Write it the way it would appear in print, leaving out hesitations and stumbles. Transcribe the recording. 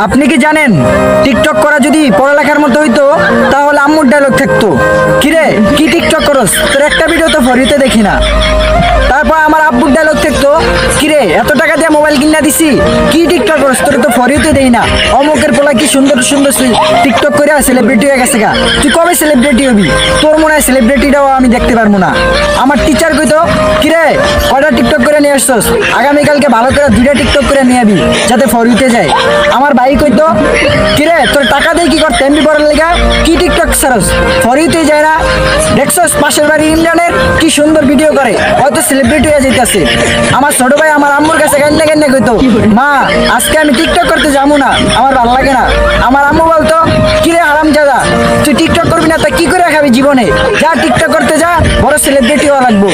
আপনি কি জানেন টিকটক করা যদি পড়ালেখার মতো হইতো তাহলে আম্মুর ডায়লগ থাকতো, কিরে কি টিকটক করস, তোর একটা ভিডিও তো ফরিতে দেখি না। তারপর আমার আব্বুর ডায়লগ থাকতো, কিরে এত টাকা দিয়ে মোবাইল কিনা দিছি, কি টিকটক করস, তোর তো ফরিতে দেই না। অমুকের পোলা কি সুন্দর সুন্দর টিকটক করে সেলিব্রিটি হয়ে গেছে গা, তুই কবে সেলিব্রিটি হবি, তোর মনে হয় সেলিব্রিটিটাও আমি দেখতে পারবো না। আমার টিচার কইতো, কিরে কয়টা টিকটক করে নিয়ে আসছস, আগামীকালকে ভালো করে 2টা টিকটক করে নিয়ে আবি যাতে ফরিতে যায়। আমার ভাই কইতো, কিরে তোর টাকা দিয়ে কি করতে এমবি পড়ার লেগা, কি টিকটক সারস, ফরিতে যায় না। দেখছস পাশের বাড়ি ইমরানের কি সুন্দর ভিডিও করে, হয়তো সেলিব্রিটি হয়ে যাইতেছে। আমার ছোট ভাই আমার আম্মুর কাছে কান্না কান্না কইতো, মা আজকে আমি টিকটক করতে যাবো না, আমার ভালো লাগে না। আমার আম্মু বলতো, কিরে হারামজাদা তুই টিকটক করবি না তা কি করে খাবি জীবনে, যা টিকটক করতে যা, বড় সেলিব্রিটি হওয়া লাগবো।